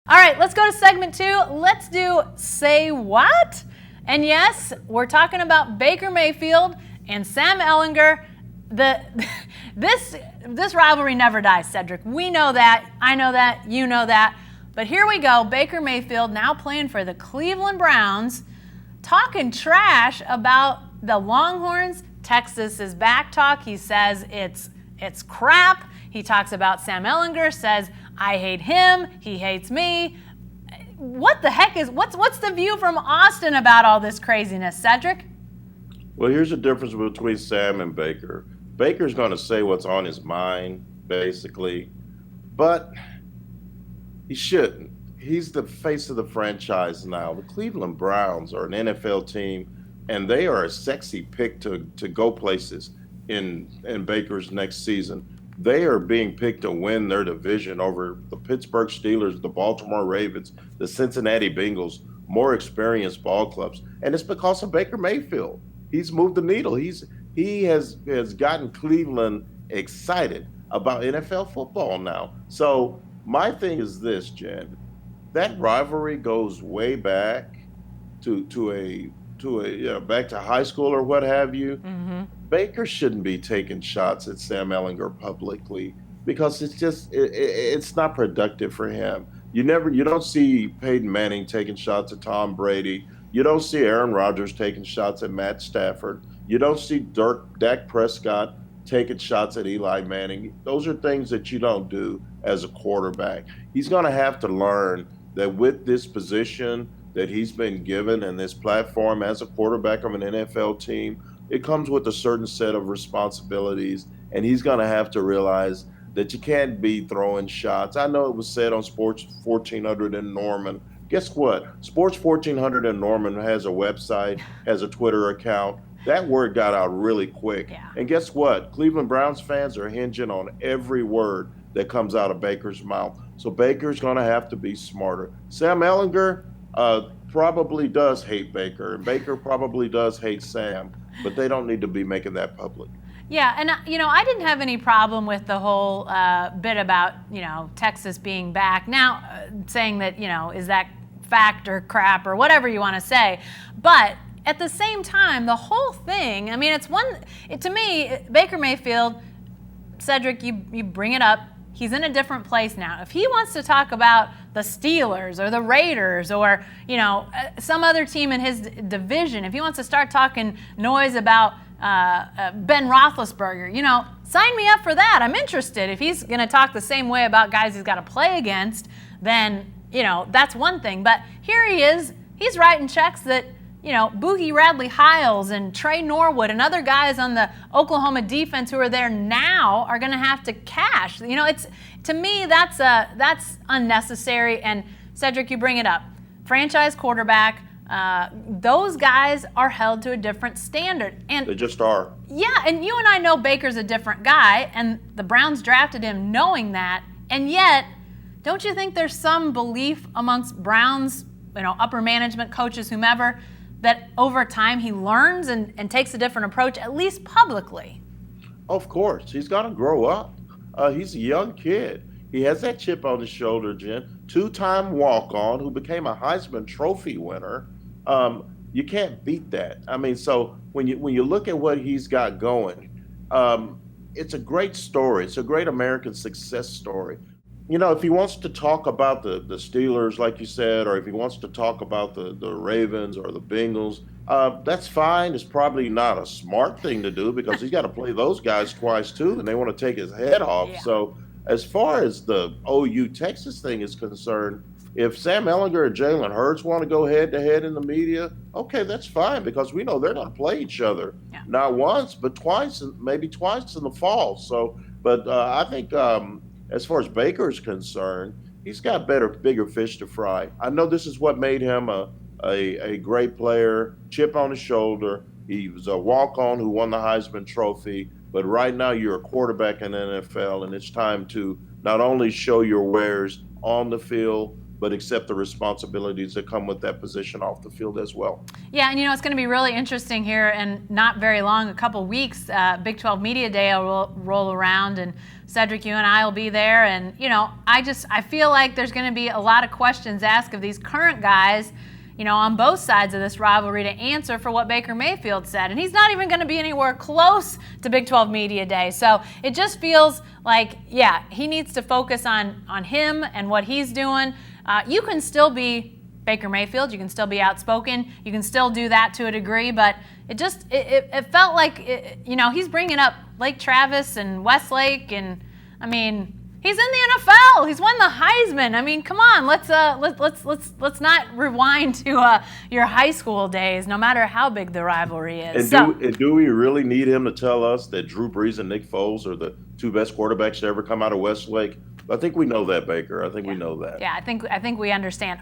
All right, let's go to segment 2. Let's do Say What? And yes, we're talking about Baker Mayfield and Sam Ehlinger. This rivalry never dies, Cedric. We know that. I know that. You know that. But here we go. Baker Mayfield now playing for the Cleveland Browns, talking trash about the Longhorns. Texas is back talk. He says it's crap. He talks about Sam Ehlinger, says, I hate him, he hates me. What the heck what's the view from Austin about all this craziness, Cedric? Well, here's the difference between Sam and Baker. Baker's going to say what's on his mind, basically, but he shouldn't. He's the face of the franchise now. The Cleveland Browns are an NFL team, and they are a sexy pick to go places in Baker's next season. They are being picked to win their division over the Pittsburgh Steelers, the Baltimore Ravens, the Cincinnati Bengals, more experienced ball clubs. And it's because of Baker Mayfield. He's moved the needle. He has gotten Cleveland excited about NFL football now. So my thing is this, Jen. That rivalry goes way back to back to high school or what have you. Mm-hmm. Baker shouldn't be taking shots at Sam Ehlinger publicly because it's not productive for him. You don't see Peyton Manning taking shots at Tom Brady. You don't see Aaron Rodgers taking shots at Matt Stafford. You don't see Dak Prescott taking shots at Eli Manning. Those are things that you don't do as a quarterback. He's going to have to learn that with this position that he's been given and this platform as a quarterback of an NFL team, it comes with a certain set of responsibilities, and he's going to have to realize that you can't be throwing shots. I know it was said on Sports 1400 in Norman. Guess what? Sports 1400 in Norman has a website, has a Twitter account. That word got out really quick. Yeah. And guess what? Cleveland Browns fans are hinging on every word that comes out of Baker's mouth. So Baker's going to have to be smarter. Sam Ehlinger probably does hate Baker, and Baker probably does hate Sam, but they don't need to be making that public. Yeah, and I didn't have any problem with the whole bit about Texas being back. Now, saying that is that fact or crap or whatever you want to say, but at the same time, the whole thing. I mean, to me, Baker Mayfield, Cedric, you bring it up. He's in a different place now. If he wants to talk about the Steelers or the Raiders or, some other team in his division, if he wants to start talking noise about Ben Roethlisberger, sign me up for that. I'm interested. If he's going to talk the same way about guys he's got to play against, then, that's one thing. But here he is. He's writing checks that, Boogie Radley-Hiles and Trey Norwood and other guys on the Oklahoma defense who are there now are going to have to cash. To me, that's unnecessary. And Cedric, you bring it up. Franchise quarterback, those guys are held to a different standard. And they just are. Yeah, and you and I know Baker's a different guy, and the Browns drafted him knowing that. And yet, don't you think there's some belief amongst Browns, upper management, coaches, whomever, that over time he learns and takes a different approach, at least publicly? Of course. He's got to grow up. He's a young kid. He has that chip on his shoulder, Jen. Two-time walk-on who became a Heisman Trophy winner. You can't beat that. I mean, so when you look at what he's got going, it's a great story. It's a great American success story. If he wants to talk about the Steelers, like you said, or if he wants to talk about the Ravens or the Bengals, that's fine. It's probably not a smart thing to do because he's got to play those guys twice too, and they want to take his head off. Yeah. So as far as the OU Texas thing is concerned, if Sam Ehlinger and Jalen Hurts want to go head-to-head in the media, okay, that's fine because we know they're going to play each other. Yeah. Not once, but twice, maybe twice in the fall. So, but I think as far as Baker's concerned, he's got bigger fish to fry. I know this is what made him a great player, chip on his shoulder. He was a walk-on who won the Heisman Trophy. But right now you're a quarterback in the NFL, and it's time to not only show your wares on the field, but accept the responsibilities that come with that position off the field as well. Yeah, and it's going to be really interesting here, and not very long, a couple weeks, Big 12 Media Day will roll around, and Cedric, you and I will be there, and I feel like there's going to be a lot of questions asked of these current guys, on both sides of this rivalry to answer for what Baker Mayfield said. And he's not even going to be anywhere close to Big 12 Media Day. So it just feels like, he needs to focus on him and what he's doing. You can still be Baker Mayfield. You can still be outspoken. You can still do that to a degree. But it felt like, he's bringing up Lake Travis and Westlake. And, he's in the NFL. He's won the Heisman. Come on, let's not rewind to your high school days, no matter how big the rivalry is. And do we really need him to tell us that Drew Brees and Nick Foles are the two best quarterbacks to ever come out of Westlake? I think we know that, Baker. I think we know that. Yeah, I think we understand.